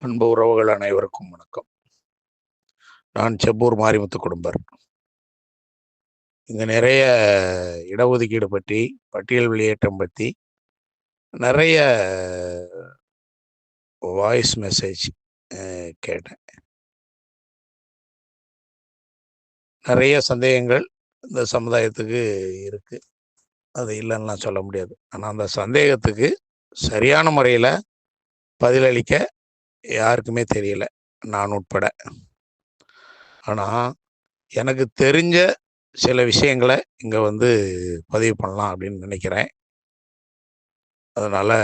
அன்பு உறவுகள் அனைவருக்கும் வணக்கம். நான் செப்பூர் மாரிமுத்து குடும்பர். இங்க நிறைய இடஒதுக்கீடு பற்றி, பட்டியல் வெளியேற்றம் பற்றி நிறைய வாய்ஸ் மெசேஜ் கேட்டேன். நிறைய சந்தேகங்கள் இந்த சமுதாயத்துக்கு இருக்கு. அது இல்லைன்னு நான் சொல்ல முடியாது. ஆனால் அந்த சந்தேகத்துக்கு சரியான முறையில் பதிலளிக்க யாருக்குமே தெரியல, நான் உட்பட. ஆனால் எனக்கு தெரிஞ்ச சில விஷயங்களை இங்கே பதிவு பண்ணலாம் அப்படின்னு நினைக்கிறேன். அதனால்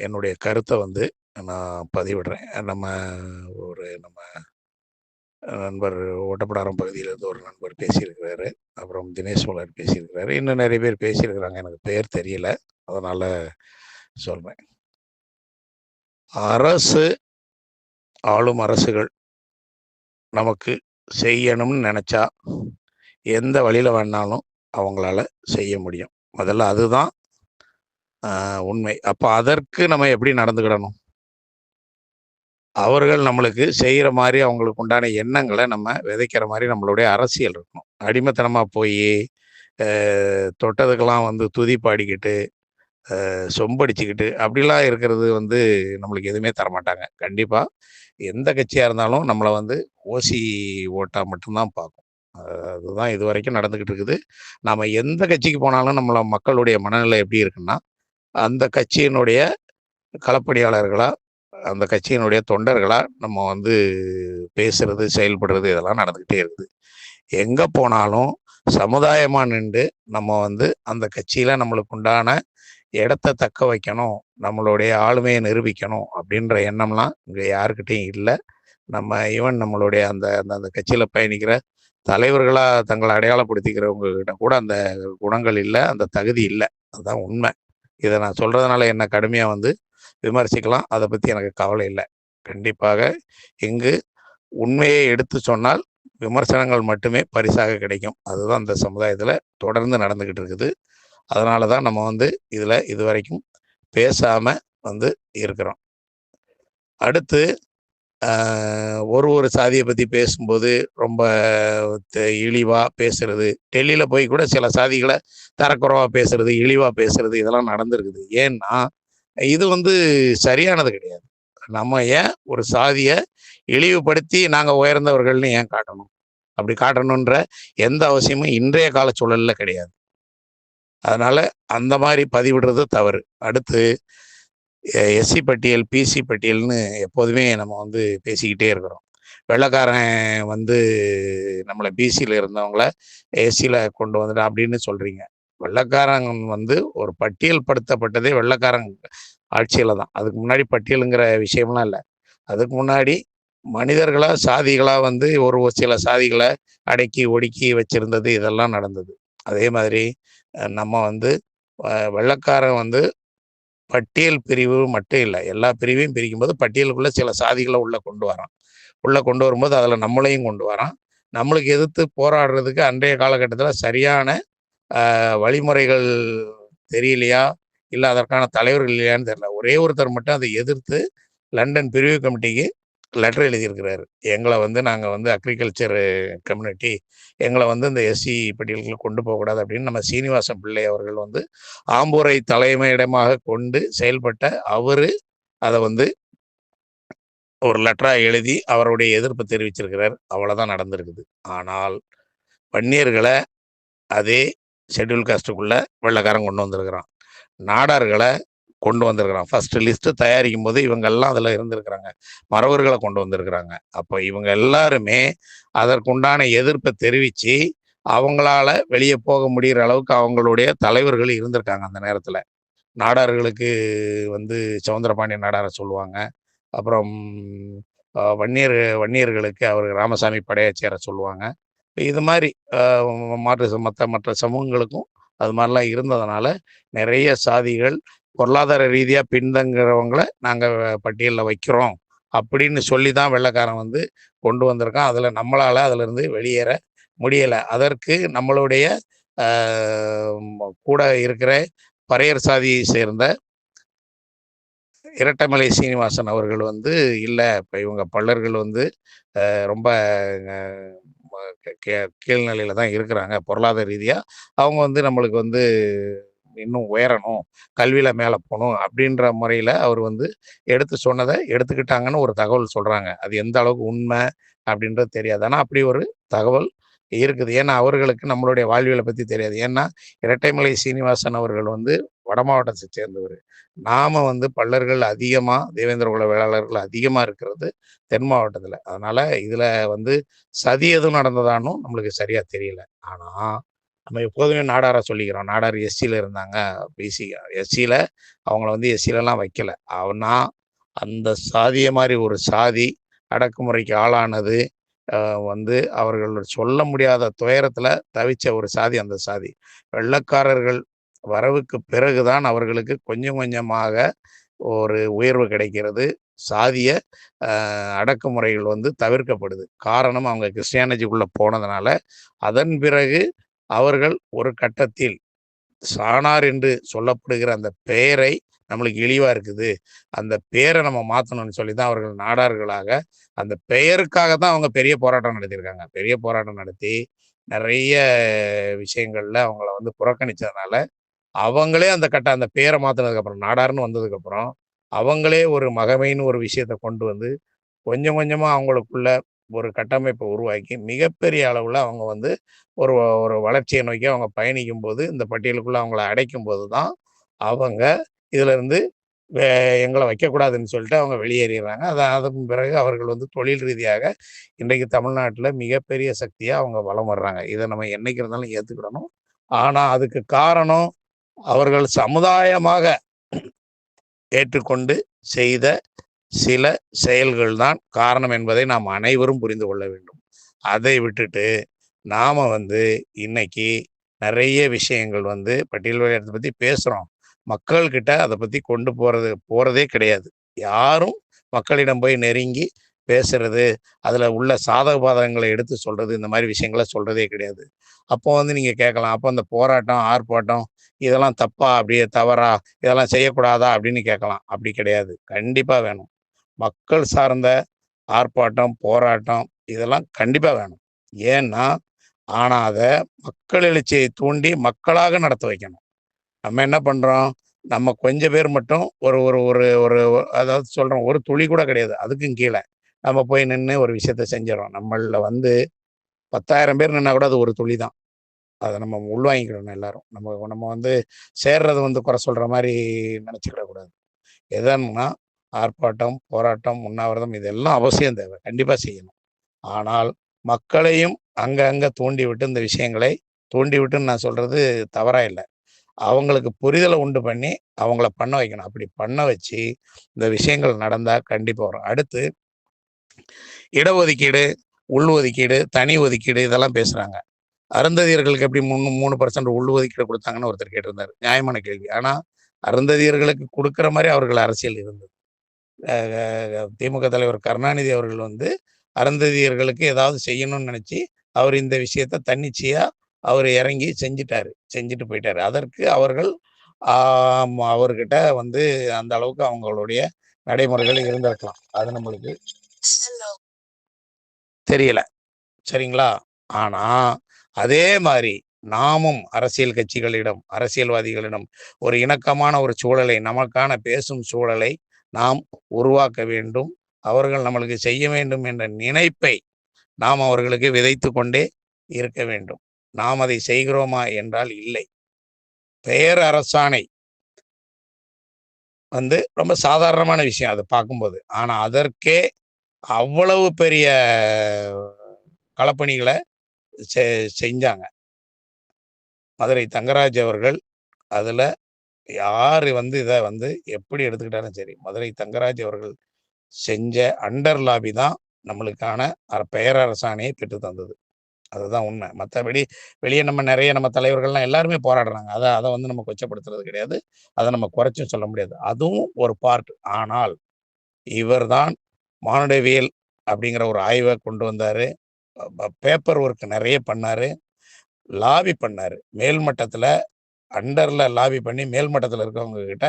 என்னுடைய கருத்தை நான் பதிவிடுறேன். நம்ம நண்பர் ஒட்டப்பிடாரம் பகுதியிலேருந்து ஒரு நண்பர் பேசியிருக்கிறாரு. அப்புறம் தினேஷ் மலர் பேசியிருக்கிறாரு. இன்னும் நிறைய பேர் பேசியிருக்கிறாங்க. எனக்கு பேர் தெரியல, அதனால் சொல்கிறேன். ஆளும் அரசுகள் நமக்கு செய்யணும்னு நினச்சா எந்த வழியில் வேணாலும் அவங்களால செய்ய முடியும். முதல்ல அதுதான் உண்மை. அப்போ அதற்கு நம்ம எப்படி நடந்துக்கிடணும்? அவர்கள் நம்மளுக்கு செய்கிற மாதிரி அவங்களுக்கு உண்டான எண்ணங்களை நம்ம விதைக்கிற மாதிரி நம்மளுடைய அரசியல் இருக்கணும். அடிமைத்தனமாக போய் தொட்டதுக்கெல்லாம் துதி பாடிக்கிட்டு சொம்படிச்சுக்கிட்டு அப்படிலாம் இருக்கிறது நம்மளுக்கு எதுவுமே தரமாட்டாங்க. கண்டிப்பாக எந்த கட்சியாக இருந்தாலும் நம்மளை ஓசி ஓட்டாக மட்டும்தான் பார்க்கும். அதுதான் இது வரைக்கும் நடந்துக்கிட்டு இருக்குது. நம்ம எந்த கட்சிக்கு போனாலும் நம்மளை மக்களுடைய மனநிலை எப்படி இருக்குன்னா, அந்த கட்சியினுடைய களப்பணியாளர்களாக, அந்த கட்சியினுடைய தொண்டர்களாக நம்ம பேசுறது, செயல்படுறது இதெல்லாம் நடந்துக்கிட்டே இருக்குது. எங்கே போனாலும் சமுதாயமாக நின்று நம்ம அந்த கட்சியில் நம்மளுக்கு உண்டான இடத்த தக்க வைக்கணும், நம்மளுடைய ஆளுமையை நிரூபிக்கணும் அப்படின்ற எண்ணம்லாம் இங்கே யாருக்கிட்டையும் இல்லை. நம்ம ஈவன் நம்மளுடைய அந்த அந்த கட்சியில் பயணிக்கிற தலைவர்களாக தங்களை அடையாளப்படுத்திக்கிறவங்க கிட்ட கூட அந்த குணங்கள் இல்லை, அந்த தகுதி இல்லை. அதுதான் உண்மை. இதை நான் சொல்கிறதுனால என்ன கடுமையாக விமர்சிக்கலாம், அதை பற்றி எனக்கு கவலை இல்லை. கண்டிப்பாக இங்கு உண்மையை எடுத்து சொன்னால் விமர்சனங்கள் மட்டுமே பரிசாக கிடைக்கும். அதுதான் அந்த சமுதாயத்தில் தொடர்ந்து நடந்துக்கிட்டு இருக்குது. அதனால தான் நம்ம இதில் இதுவரைக்கும் பேசாமல் இருக்கிறோம். அடுத்து ஒரு சாதியை பற்றி பேசும்போது ரொம்ப இழிவாக பேசுறது, டெல்லியில் போய் கூட சில சாதிகளை தரக்குறைவாக பேசுறது, இழிவாக பேசுறது இதெல்லாம் நடந்திருக்குது. ஏன்னா இது சரியானது கிடையாது. நம்ம ஏன் ஒரு சாதியை இழிவுபடுத்தி நாங்கள் உயர்ந்தவர்கள்னு ஏன் காட்டணும்? அப்படி காட்டணுன்ற எந்த அவசியமும் இன்றைய கால சூழலில் கிடையாது. அதனால அந்த மாதிரி பதிவிடுறது தவறு. அடுத்து எஸ்சி பட்டியல், பிசி பட்டியல்னு எப்போதுமே நம்ம பேசிக்கிட்டே இருக்கிறோம். வெள்ளைக்காரன் நம்மளை பிசியில் இருந்தவங்கள எஸ்சியில் கொண்டு வந்துட்டான் அப்படின்னு சொல்கிறீங்க. வெள்ளைக்காரன் ஒரு பட்டியல் படுத்தப்பட்டதே வெள்ளைக்காரன் ஆட்சியில் தான். அதுக்கு முன்னாடி பட்டியலுங்கிற விஷயம்லாம் இல்லை. அதுக்கு முன்னாடி மனிதர்களாக சாதிகளாக ஒரு சில சாதிகளை அடக்கி ஒடுக்கி வச்சிருந்தது, இதெல்லாம் நடந்தது. அதே மாதிரி நம்ம வெள்ளைக்காரன் பட்டியல் பிரிவு மட்டும் இல்லை, எல்லா பிரிவையும் பிரிக்கும்போது பட்டியலுக்குள்ள சில சாதிகளை உள்ளே கொண்டு வரான். உள்ளே கொண்டு வரும்போது அதில் நம்மளையும் கொண்டு வரான். நம்மளுக்கு எதிர்த்து போராடுறதுக்கு அன்றைய காலகட்டத்தில் சரியான வழிமுறைகள் தெரியலையா, இல்லை அதற்கான தலைவர்கள் இல்லையான்னு தெரியல. ஒரே ஒருத்தர் மட்டும் அதை எதிர்த்து லண்டன் பிரிவு கமிட்டிக்கு லெட்டர் எழுதியிருக்கிறாரு. எங்களை நாங்கள் அக்ரிகல்ச்சர் கம்யூனிட்டி, எங்களை இந்த எஸ்சி பட்டியலுக்கு கொண்டு போகக்கூடாது அப்படின்னு நம்ம சீனிவாசன் பிள்ளை அவர்கள் ஆம்பூரை தலைமையிடமாக கொண்டு செயல்பட்ட அவர் அதை ஒரு லெட்டராக எழுதி அவருடைய எதிர்ப்பு தெரிவிச்சிருக்கிறார். அவ்வளோதான் நடந்திருக்குது. ஆனால் வன்னியர்களை அதே ஷெட்யூல் காஸ்ட்டுக்குள்ளே வெள்ளைக்காரன் கொண்டு வந்திருக்கிறான். நாடார்களை கொண்டு வந்திருக்கிறான். ஃபர்ஸ்ட் லிஸ்ட்டு தயாரிக்கும் போது இவங்கெல்லாம் அதில் இருந்திருக்கிறாங்க. மறவர்களை கொண்டு வந்திருக்கிறாங்க. அப்போ இவங்க எல்லாருமே அதற்குண்டான எதிர்ப்பை தெரிவித்து அவங்களால வெளியே போக முடிகிற அளவுக்கு அவங்களுடைய தலைவர்கள் இருந்திருக்காங்க. அந்த நேரத்தில் நாடார்களுக்கு சவுந்தரபாண்டிய நாடாரை சொல்லுவாங்க. அப்புறம் வன்னியர்களுக்கு அவர் ராமசாமி படையாச்சியாரை சொல்லுவாங்க. இது மாதிரி மற்ற சமூகங்களுக்கும் அது மாதிரிலாம் இருந்ததுனால நிறைய சாதிகள் பொருளாதார ரீதியாக பின்தங்குறவங்களை நாங்கள் பட்டியலில் வைக்கிறோம் அப்படின்னு சொல்லி தான் வெள்ளைக்காரன் கொண்டு வந்திருக்கான். அதில் நம்மளால் அதிலிருந்து வெளியேற முடியலை. அதற்கு நம்மளுடைய கூட இருக்கிற பறையர் சாதியை சேர்ந்த இரட்டைமலை சீனிவாசன் அவர்கள் வந்து இல்ல, இப்ப இவங்க பல்லர்கள் வந்து ரொம்ப அ ம கீழ்நிலையில தான் இருக்கிறாங்க. பொருளாதார ரீதியா அவங்க வந்து நம்மளுக்கு வந்து இன்னும் உயரணும், கல்வியில மேல போணும் அப்படின்ற முறையில அவர் வந்து எடுத்து சொன்னத எடுத்துக்கிட்டாங்கன்னு ஒரு தகவல் சொல்றாங்க. அது எந்த அளவுக்கு உண்மை அப்படின்றது தெரியாது. ஆனா அப்படி ஒரு தகவல் இருக்குது. ஏன்னா அவர்களுக்கு நம்மளுடைய வாழ்வியல பத்தி தெரியாது. ஏன்னா இரட்டைமலை சீனிவாசன் அவர்கள் வந்து வட மாவட்டத்தை சேர்ந்தவர். நாம வந்து பல்லர்கள் அதிகமா தேவேந்திர குல வேளாளர்கள் அதிகமா இருக்கிறது தென் மாவட்டத்துல. அதனால இதுல வந்து சதி எதுவும் நடந்ததான்னும் நம்மளுக்கு சரியா தெரியல. ஆனா நம்ம எப்போதுமே நாடாரா சொல்லிக்கிறோம். நாடார் எஸ்சில இருந்தாங்க. பிசி எஸ்சில அவங்கள வந்து எஸ்சிலலாம் வைக்கல. ஆனா அந்த சாதிய மாரி ஒரு சாதி அடக்குமுறைக்கு ஆளானது வந்து அவர்கள் சொல்ல முடியாத துயரத்துல தவிச்ச ஒரு சாதி அந்த சாதி. வெள்ளைக்காரர்கள் வரவுக்கு பிறகு தான் அவர்களுக்கு கொஞ்சம் கொஞ்சமாக ஒரு உயர்வு கிடைக்கிறது. சாதிய அடக்குமுறைகள் வந்து தவிர்க்கப்படுது. காரணம் அவங்க கிறிஸ்டியானிட்டிக்குள்ள போனதுனால, அதன் பிறகு அவர்கள் ஒரு கட்டத்தில் சாணார் என்று சொல்லப்படுகிற அந்த பெயரை நம்மளுக்கு இழிவா இருக்குது. அந்த பேரை நம்ம மாத்தணும்னு சொல்லி தான் அவர்கள் நாடார்களாக அந்த பெயருக்காக தான் அவங்க பெரிய போராட்டம் நடத்தியிருக்காங்க. பெரிய போராட்டம் நடத்தி, நெறைய விஷயங்கள்ல அவங்கள வந்து புறக்கணிச்சதுனால, அவங்களே அந்த பேர மாத்துனதுக்கப்புறம், நாடார்ன்னு வந்ததுக்கப்புறம், அவங்களே ஒரு மகமைன்னு ஒரு விஷயத்த கொண்டு வந்து, கொஞ்சம் கொஞ்சமா அவங்களுக்குள்ள ஒரு கட்டமைப்ப உருவாக்கி, மிகப்பெரிய அளவுல அவங்க வந்து ஒரு ஒரு வளர்ச்சிய நோக்கி அவங்க பயணிக்கும்போது, இந்த பட்டியலுக்குள்ள அவங்கள அடைக்கும்போது தான், அவங்க இதிலிருந்து வே எங்கள வைக்கக்கூடாதுன்னு சொல்லிட்டு அவங்க வெளியேறிர்றாங்க. அதன் பிறகு அவர்கள் வந்து தொழில் ரீதியாக இன்றைக்கு தமிழ்நாட்டுல மிகப்பெரிய சக்தியா அவங்க வலம் வர்றாங்க. இத நம்ம என்னைக்கு இருந்தாலும் ஏத்துக்கிடணும். ஆனா, அதுக்கு காரணம் அவர்கள் சமுதாயமாக ஏற்றுக்கொண்டு செய்த சில செயல்கள் தான் காரணம் என்பதை நாம் அனைவரும் புரிந்து கொள்ள வேண்டும். அதை விட்டுட்டு நாம வந்து இன்னைக்கு நெறைய விஷயங்கள் வந்து பட்டியல் விளையாட்டத்த பத்தி பேசுறோம். மக்கள்கிட்ட அத பத்தி கொண்டு போறதே கிடையாது. யாரும் மக்களிடம் போய் நெருங்கி பேசுறது, அதுல உள்ள சாதக பாதகங்கள எடுத்து சொல்றது, இந்த மாரி விஷயங்கள சொல்றதே கிடையாது. அப்போ வந்து நீங்க கேட்கலாம், அப்ப அந்த போராட்டம், ஆர்ப்பாட்டம் இதெல்லாம் தப்பா? அப்படியே தவறா? இதெல்லாம் செய்யக்கூடாதா? அப்படின்னு கேட்கலாம். அப்படி கிடையாது. கண்டிப்பா வேணும். மக்கள் சார்ந்த ஆர்ப்பாட்டம், போராட்டம் இதெல்லாம் கண்டிப்பா வேணும். ஏன்னா, ஆனா அத மக்கள் எழுச்சியை தூண்டி மக்களாக நடத்த வைக்கணும். நம்ம என்ன பண்றோம்? நம்ம கொஞ்சம் பேர் மட்டும் ஒரு ஒரு ஒரு ஒரு அதாவது சொல்றோம், ஒரு துளி கூட கிடையாது. அதுக்கும் கீழ. நம்ம போய் நின்னு ஒரு விஷயத்த செஞ்சுர்றோம். நம்மள்ல வந்து 10,000 பேர் நின்னா கூட அது ஒரு துளி தான். அத நம்ம உள்வாங்கிக்கிடணும் எல்லாரும். நம்ம நம்ம வந்து சேர்றது வந்து குறை சொல்ற மாரி நெனச்சுக்கிடக் கூடாது. எதன்னா ஆர்ப்பாட்டம், போராட்டம், உண்ணாவிரதம் இதெல்லாம் அவசியம் தேவை. கண்டிப்பா செய்யணும். ஆனால் மக்களையும் அங்க தூண்டிவிட்டு இந்த விஷயங்களை தூண்டிவிட்டுன்னு நான் சொல்றது தவறா இல்ல. அவங்களுக்கு புரிதல உண்டு பண்ணி, அவங்கள பண்ண வைக்கணும். அப்படி பண்ண வச்சு, இந்த விஷயங்கள் நடந்தா கண்டிப்பா வரும். அடுத்து இடஒதுக்கீடு, உள்ஒதுக்கீடு, தனி ஒதுக்கீடு இதெல்லாம் பேசுறாங்க. அருந்ததியர்களுக்கு எப்படி 3% உள்ஒதுக்கீடு குடுத்தாங்கன்னு ஒருத்தர் கேட்டிருந்தாரு. நியாயமான கேள்வி. ஆனா, அருந்ததியர்களுக்கு குடுக்குற மாரி அவர்கள் அரசியல் இருந்தது. அ திமுக தலைவர் கருணாநிதி அவர்கள் வந்து அருந்ததியர்களுக்கு ஏதாவது செய்யணும்னு நெனச்சு, அவர் இந்த விஷயத்த தன்னிச்சையா அவரு இறங்கி செஞ்சுட்டாரு. செஞ்சுட்டு போயிட்டாரு. அதற்கு அவர்கள் அவர்கிட்ட வந்து அந்த அளவுக்கு அவங்களுடைய நடைமுறைகள் இருந்திருக்கலாம். அது நம்மளுக்கு தெரியல. சரிங்களா? ஆனா, அதே மாரி நாமும் அரசியல் கட்சிகளிடம், அரசியல்வாதிகளிடம் ஒரு இணக்கமான ஒரு சூழலை, நமக்கான பேசும் சூழலை நாம் உருவாக்க வேண்டும். அவர்கள் நம்மளுக்கு செய்ய வேண்டும் என்ற நினைப்பை நாம் அவர்களுக்கு விதைத்துக் கொண்டே இருக்க வேண்டும். நாம் அதை செய்கிறோமா என்றால் இல்லை. பெயர் அரசாணை வந்து ரொம்ப சாதாரணமான விஷயம் அத பார்க்கும்போது. ஆனா அதற்கே அவ்வளவு பெரிய களப்பணிகள செ செஞ்சாங்க. மதுரை தங்கராஜ் அவர்கள் அதுல யாரு வந்து இத வந்து எப்படி எடுத்துக்கிட்டாலும் சரி, மதுரை தங்கராஜ் அவர்கள் செஞ்ச அண்டர் லாபி தான் நம்மளுக்கான பெயர் அரசாணையை பெற்று தந்தது. அதுதான் உண்மை. மத்தபடி வெளிய நம்ம தலைவர்கள்லாம் எல்லாருமே போராடுறாங்க. அத அத வந்து நம்ம கொச்சப்படுத்துறது கிடையாது. அத நம்ம குறைச்சும் சொல்ல முடியாது. அதுவும் ஒரு பார்ட். ஆனால் இவர் தான் மானுடவியல் அப்படிங்கிற ஒரு ஆய்வ கொண்டு வந்தாரு. பேப்பர் ஒர்க் நெறைய பண்ணாரு. லாபி பண்ணாரு. மேல் மட்டத்துல அண்டர்ல லாபி பண்ணி மேல் மட்டத்துல இருக்கவங்க கிட்ட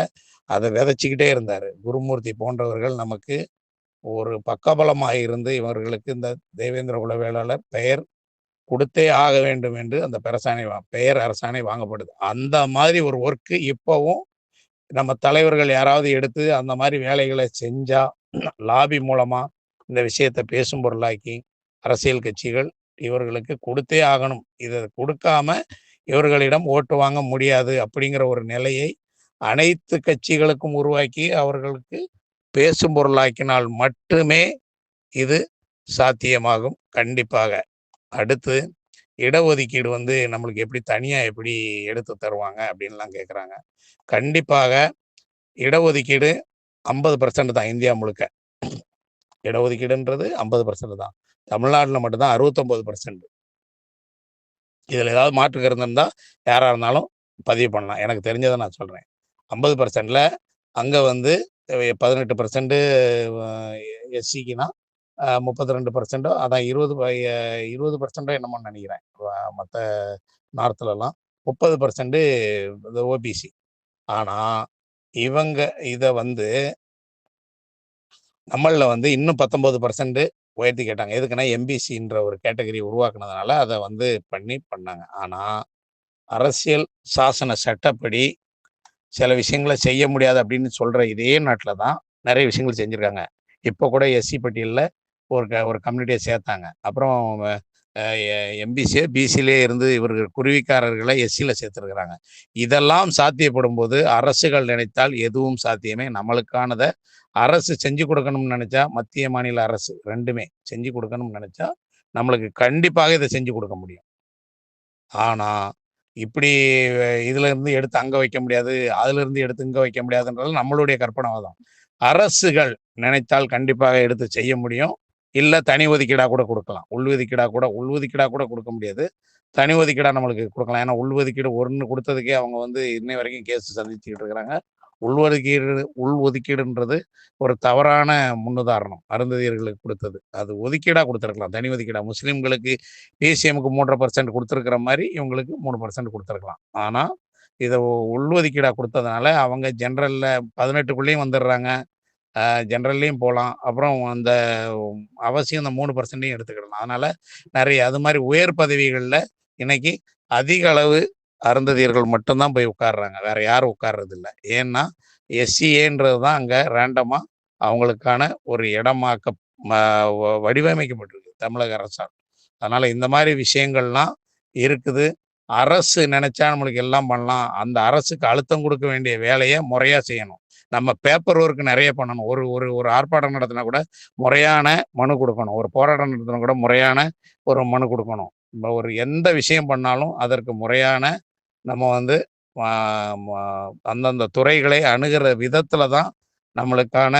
அத விதைச்சுக்கிட்டே இருந்தாரு. குருமூர்த்தி போன்றவர்கள் நமக்கு ஒரு பக்கபலமாக இருந்து இவர்களுக்கு இந்த தேவேந்திர குல வேளாளர் பெயர் குடுத்தே ஆக வேண்டும் என்று அந்த பெயர் அரசாணை வாங்கப்படுது. அந்த மாதிரி ஒரு ஒர்க் இப்பவும் நம்ம தலைவர்கள் யாராவது எடுத்து அந்த மாதிரி வேலைகளை செஞ்சா லாபி மூலமா இந்த விஷயத்த பேசும் பொருளாக்கி அரசியல் கட்சிகள் இவர்களுக்கு கொடுத்தே ஆகணும். இதை கொடுக்காம இவர்களிடம் ஓட்டு வாங்க முடியாது அப்படிங்கிற ஒரு நிலையை அனைத்து கட்சிகளுக்கும் உருவாக்கி அவர்களுக்கு பேசும் பொருளாக்கினால் மட்டுமே இது சாத்தியமாகும். கண்டிப்பாக. அடுத்து இடஒதுக்கீடு வந்து நம்மளுக்கு எப்படி தனியா எப்படி எடுத்து தருவாங்க அப்படின்லாம் கேட்குறாங்க. கண்டிப்பாக இடஒதுக்கீடு 50% தான் இந்தியா முழுக்க. இடஒதுக்கீடுன்றது 50% தான். தமிழ்நாட்டுல மட்டும்தான் 69%. இதுல ஏதாவது மாற்று கருத்து இருந்தா யாரா இருந்தாலும் பதிவு பண்ணலாம். எனக்கு தெரிஞ்சதை நான் சொல்றேன். 50%ல அங்க வந்து 18% எஸ்சிக்குன்னா 32% அதான் 20% என்னமோன்னு நினைக்கிறேன். மத்த நார்த்லலாம் 30% இந்த ஓபிசி. ஆனா இவங்க இத வந்து நம்மள்ல வந்து இன்னும் 19% உயர்த்தி கேட்டாங்க. எதுக்குன்னா எம்பிசின்ற ஒரு கேட்டகரி உருவாக்குனதுனால அத வந்து பண்ணாங்க. ஆனா அரசியல் சாசன சட்டப்படி சில விஷயங்கள செய்ய முடியாது அப்படின்னு சொல்ற இதே நாட்டுல தான் நிறைய விஷயங்கள் செஞ்சிருக்காங்க. இப்போ கூட எஸ்சி பட்டியல்ல ஒரு கம்யூனிட்டிய சேர்த்தாங்க. அப்புறம் எம்பிசியே பிசிலே இருந்து இவர்கள் குருவிக்காரர்களை எஸ்சில சேர்த்துருக்கிறாங்க. இதெல்லாம் சாத்தியப்படும்போது அரசுகள் நினைத்தால் எதுவும் சாத்தியமே. நம்மளுக்கானத அரசு செஞ்சு கொடுக்கணும்னு நினைச்சா, மத்திய மாநில அரசு 2மே செஞ்சு கொடுக்கணும்னு நினைச்சா, நம்மளுக்கு கண்டிப்பாக இத செஞ்சு கொடுக்க முடியும். ஆனா, இப்படி இதுல இருந்து எடுத்து அங்க வைக்க முடியாது, அதுல இருந்து எடுத்து இங்க வைக்க முடியாதுன்றது நம்மளுடைய கற்பனாவாதம். அரசுகள் நினைத்தால் கண்டிப்பாக எடுத்து செய்ய முடியும். இல்ல தனி ஒதுக்கீடா கூட குடுக்கலாம். உள்ஒதுக்கீடா கூட குடுக்க முடியாது. தனி ஒதுக்கீடா நம்மளுக்கு குடுக்கலாம். ஏன்னா, உள்ஒதுக்கீடு 1 குடுத்ததுக்கே அவங்க வந்து இன்னை வரைக்கும் கேஸ் சந்திச்சுக்கிட்டு இருக்கிறாங்க. உள்ஒதுக்கீடுன்றது ஒரு தவறான முன்னுதாரணம். அருந்ததியர்களுக்கு குடுத்தது. அது ஒதுக்கீடா குடுத்திருக்கலாம். தனி ஒதுக்கீடா முஸ்லிம்களுக்கு பிசிஎம்க்கு 3.5% குடுத்திருக்கிற மாரி இவங்களுக்கு 3% குடுத்திருக்கலாம். ஆனா, இத உள்ஒதுக்கீடா குடுத்ததுனால அவங்க ஜெனரல்ல 18க்குள்ளேயும் வந்துடுறாங்க. ஜெனரல்லயும் போலாம். அப்புறம் அந்த அவசியம் அந்த 3%யும் எடுத்துக்கிடலாம். அதனால நெறைய அது மாரி உயர் பதவிகள்ல இன்னைக்கு அதிக அளவு அருந்ததியர்கள் மட்டும் தான் போய் உட்கார்றாங்க. வேற யாரும் உட்கார்றதில்ல. ஏன்னா, எஸ்சிஏன்றது தான் அங்க ரேண்டமா அவங்களுக்கான ஒரு இடமாக்க ம வ வடிவமைக்கப்பட்டிருக்கு தமிழக அரசால். அதனால இந்த மாரி விஷயங்கள்லாம் இருக்குது. அரசு நெனைச்சா நம்மளுக்கு எல்லாம் பண்ணலாம். அந்த அரசுக்கு அழுத்தம் குடுக்க வேண்டிய வேலைய முறையா செய்யணும். நம்ம பேப்பர் ஒர்க் நெறைய பண்ணணும். ஒரு ஒரு ஒரு ஆர்ப்பாட்டம் நடத்தினா கூட முறையான மனு குடுக்கணும். ஒரு போராட்டம் நடத்தினா கூட முறையான ஒரு மனு குடுக்கணும். ஒரு எந்த விஷயம் பண்ணாலும் அதற்கு முறையான நம்ம வந்து ஆ ம அந்தந்த துறைகளை அணுகுற விதத்துல தான் நம்மளுக்கான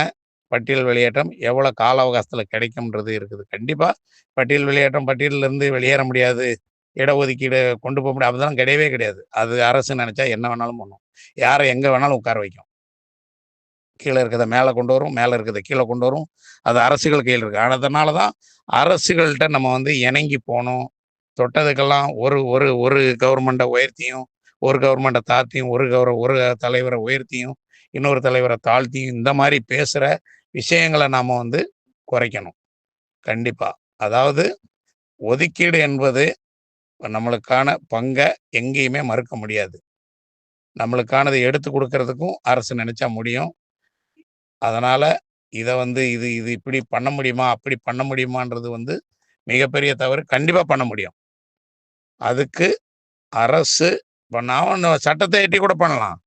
பட்டியல் வெளியேற்றம் எவ்வளோ கால அவகாசத்துல கிடைக்கும்ன்றது இருக்குது. கண்டிப்பா பட்டியல்ல இருந்து வெளியேற முடியாது. இடஒதுக்கீடு கொண்டு போ முடியாது. அதெல்லாம் கிடையவே கிடையாது. அது அரசு நெனைச்சா என்ன வேணாலும் பண்ணும். யார எங்க வேணாலும் உட்கார வைக்கும். கீழ இருக்கிறத மேல கொண்டு வரும், மேல இருக்கிறத கீழ கொண்டு வரும். அது அரசுகள் கையில இருக்கு. அதனால தான் அரசுகள்ட்ட நம்ம வந்து இணங்கி போணும். தொட்டதுக்கெல்லாம் ஒரு ஒரு ஒரு கவர்மெண்ட்ட உயர்த்தியும், ஒரு கவர்மெண்ட்ட தாழ்த்தியும், ஒரு தலைவர உயர்த்தியும், இன்னொரு தலைவர தாழ்த்தியும் இந்த மாரி பேசுற விஷயங்கள நாம வந்து குறைக்கணும். கண்டிப்பா. அதாவது ஒதுக்கீடு என்பது நம்மளுக்கான பங்க எங்கேயுமே மறுக்க முடியாது. நம்மளுக்கானத எடுத்து குடுக்கறதுக்கும் அரசு நெனைச்சா முடியும். அதனால இத வந்து இது இது இப்படி பண்ண முடியுமா? அப்படி பண்ண முடியுமான்றது வந்து மிகப்பெரிய தவறு. கண்டிப்பா பண்ண முடியும். அதுக்கு அரசு பண்ணா சட்டத்த எட்டி கூட பண்ணலாம்.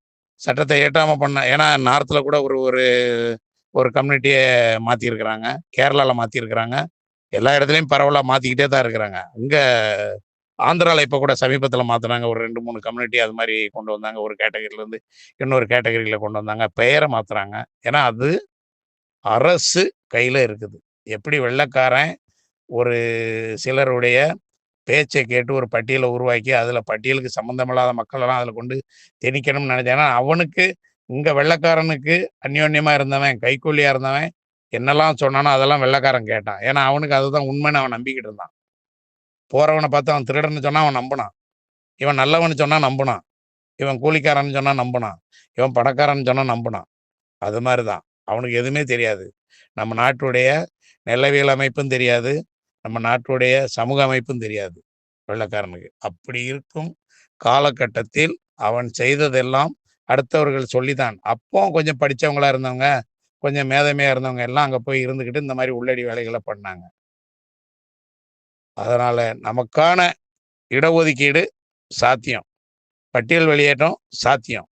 சட்டத்த எட்டாம ஏன்னா நார்த்ல கூட ஒரு ஒரு ஒரு கம்யூனிட்டிய மாத்தியிருக்கிறாங்க. கேரளால மாத்தியிருக்கிறாங்க. எல்லா இடத்துலயும் பரவலா மாத்திக்கிட்டே தான் இருக்கிறாங்க. இங்க ஆந்திரால இப்ப கூட சமீபத்தில மாத்துனாங்க. ஒரு 2, 3 கம்யூனிட்டி அது மாரி கொண்டு வந்தாங்க. ஒரு கேட்டகரிலருந்து இன்னொரு கேட்டகரில கொண்டு வந்தாங்க. பெயர மாத்துறாங்க. ஏன்னா அது அரசு கையில இருக்குது. எப்படி வெள்ளைக்காரன் ஒரு சிலருடைய பேச்சை கேட்டு ஒரு பட்டியல உருவாக்கி, அதுல பட்டியலுக்கு சம்மந்தமில்லாத மக்களெல்லாம் அதுல கொண்டு திணிக்கணும்னு நெனைச்சான்னா, அவனுக்கு இங்க வெள்ளைக்காரனுக்கு அந்யோன்யமா இருந்தவன், கைக்கூலியா இருந்தவன் என்னெல்லாம் சொன்னானோ, அதெல்லாம் வெள்ளைக்காரன் கேட்டான். ஏன்னா, அவனுக்கு அதுதான் உண்மைன்னு அவன் நம்பிக்கிட்டு இருந்தான். போறவன பார்த்து அவன் திருடன்னு சொன்னா அவன் நம்புனான். இவன் நல்லவன்னு சொன்னா நம்புனான். இவன் கூலிக்காரன்னு சொன்னா நம்பினான், இவன் பணக்காரன்னு சொன்னா நம்பினான். அது மாதிரி தான். அவனுக்கு எதுவுமே தெரியாது. நம்ம நாட்டுடைய நிலவியல் அமைப்பும் தெரியாது, நம்ம நாட்டுடைய சமூக அமைப்பும் தெரியாது வெள்ளைக்காரனுக்கு. அப்படி இருக்கும் காலகட்டத்தில் அவன் செய்ததெல்லாம் அடுத்தவர்கள் சொல்லித்தான். அப்போ கொஞ்சம் படிச்சவங்களா இருந்தவங்க, கொஞ்சம் மேதமையா இருந்தவங்க எல்லாம் அங்க போய் இருந்துகிட்டு இந்த மாதிரி உள்ளடி வேலைகளை பண்ணாங்க. அதனால நமக்கான இடஒதுக்கீடு சாத்தியம். பட்டியல் வெளியேற்றம் சாத்தியம்.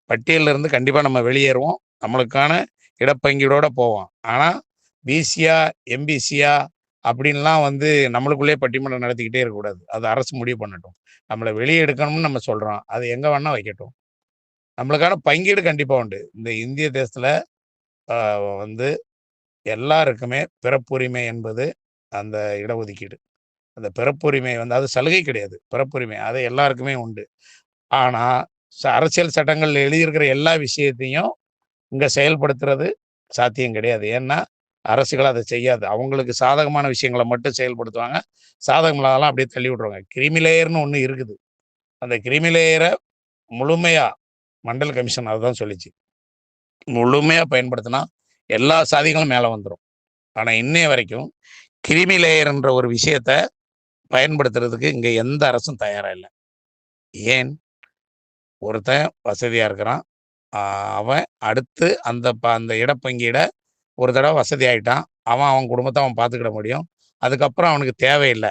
பட்டியல்ல இருந்து கண்டிப்பா நம்ம வெளியேறுவோம். நம்மளுக்கான இடப்பங்கீடோட போவோம். ஆனா பிசியா, எம்பிசியா அப்படின்லாம் வந்து நம்மளுக்குள்ளேயே பட்டிமன்றம் நடத்திக்கிட்டே இருக்கக்கூடாது. அது அரசு முடிவு பண்ணட்டும். நம்மள வெளிய எடுக்கணும்னு நம்ம சொல்றோம். அது எங்க வேணா வைக்கட்டும். நம்மளுக்கான பங்கீடு கண்டிப்பா உண்டு. இந்த இந்திய தேசத்துல அ வந்து எல்லாருக்குமே பிறப்புரிமை என்பது அந்த இடஒதுக்கீடு. அந்த பிறப்புரிமை வந்து அது சலுகை கிடையாது. பிறப்புரிமை. அது எல்லாருக்குமே உண்டு. ஆனா அரசியல் சட்டங்கள்ல எழுதியிருக்கிற எல்லா விஷயத்தையும் இங்க செயல்படுத்துறது சாத்தியம் கிடையாது. ஏன்னா, அரசுகள் அத செய்யாது. அவங்களுக்கு சாதகமான விஷயங்கள மட்டும் செயல்படுத்துவாங்க. சாதகம் இல்லாததெல்லாம் அப்படியே தள்ளி விட்டுருவாங்க. கிரீமி லேயர்ன்னு ஒண்ணு இருக்குது. அந்த கிரீமி லேயர முழுமையா மண்டல் கமிஷன் அதுதான் சொல்லிச்சு. முழுமையா பயன்படுத்தினா எல்லா சாதிகளும் மேல வந்துரும். ஆனா இன்னைய வரைக்கும் கிரீமி லேயர்ன்ற ஒரு விஷயத்த பயன்படுத்துறதுக்கு இங்க எந்த அரசும் தயாரா இல்ல. ஏன்? ஒருத்தன் வசதியா இருக்கிறான். அவன் அடுத்து அந்த இடப்பங்கீட ஒரு தடவ வசதி ஆயிட்டான். அவன் குடும்பத்த அவன் பார்த்துக்கிட முடியும். அதுக்கப்புறம் அவனுக்கு தேவையில்ல.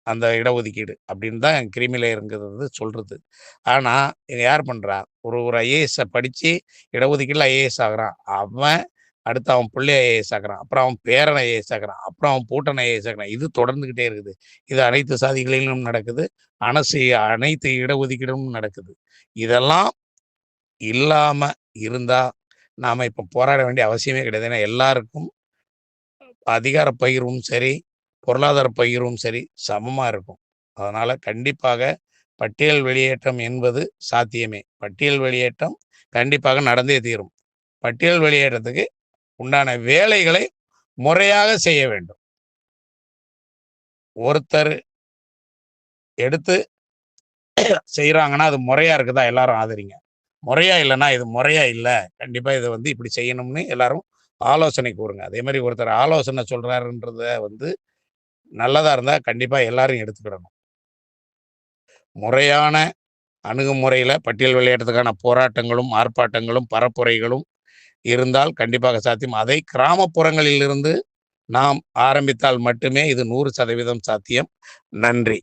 அந்த இடஒதுக்கீடு அப்படின்னு தான் கிரீமி லேயர்ங்கிறது சொல்றது. ஆனா, இங்க யார் பண்றா? ஒரு ஐஏஎஸ்ஸ படிச்சு இடஒதுக்கீடுல ஐஏஎஸ் ஆகுறான். அவன் அடுத்து அவன் புள்ளைய ஐஏஎஸ் ஆக்குறான். அப்புறம் அவன் பேரன் ஐஏஎஸ் ஆக்குறான். அப்புறம் அவன் பூட்டன் ஐஏஎஸ் ஆக்குறான். இது தொடர்ந்துகிட்டே இருக்குது. இது அனைத்து சாதிகளிலும் நடக்குது. அனைத்து இடஒதுக்கீடும் நடக்குது. இதெல்லாம் இல்லாம இருந்தா, நாம இப்ப போராட வேண்டிய அவசியமே கிடையாது. ஏன்னா எல்லாருக்கும் அதிகார பகிர்வும் சரி, பொருளாதார பகிர்வும் சரி சமமா இருக்கும். அதனால கண்டிப்பாக பட்டியல் வெளியேற்றம் என்பது சாத்தியமே. பட்டியல் வெளியேற்றம் கண்டிப்பாக நடந்தே தீரும். பட்டியல் வெளியேற்றத்துக்கு உண்டான வேலைகளை முறையாக செய்ய வேண்டும். ஒருத்தர் எடுத்து செய்றாங்கன்னா, அது முறையா இருக்குதா எல்லாரும் ஆதரிங்க. முறையா இல்லன்னா, இது முறையா இல்ல. கண்டிப்பா இத வந்து இப்படி செய்யணும்னு எல்லாரும் ஆலோசனை கூறுங்க. அதே மாரி ஒருத்தர் ஆலோசனை சொல்றாருன்றத வந்து நல்லதா இருந்தா கண்டிப்பா எல்லாரும் எடுத்துக்கிடணும். முறையான அணுகுமுறையில பட்டியல் வெளியேற்றத்துக்கான போராட்டங்களும், ஆர்ப்பாட்டங்களும், பரப்புரைகளும் இருந்தால் கண்டிப்பாக சாத்தியம். அதை கிராமப்புறங்களில் இருந்து நாம் ஆரம்பித்தால் மட்டுமே இது 100% சாத்தியம். நன்றி.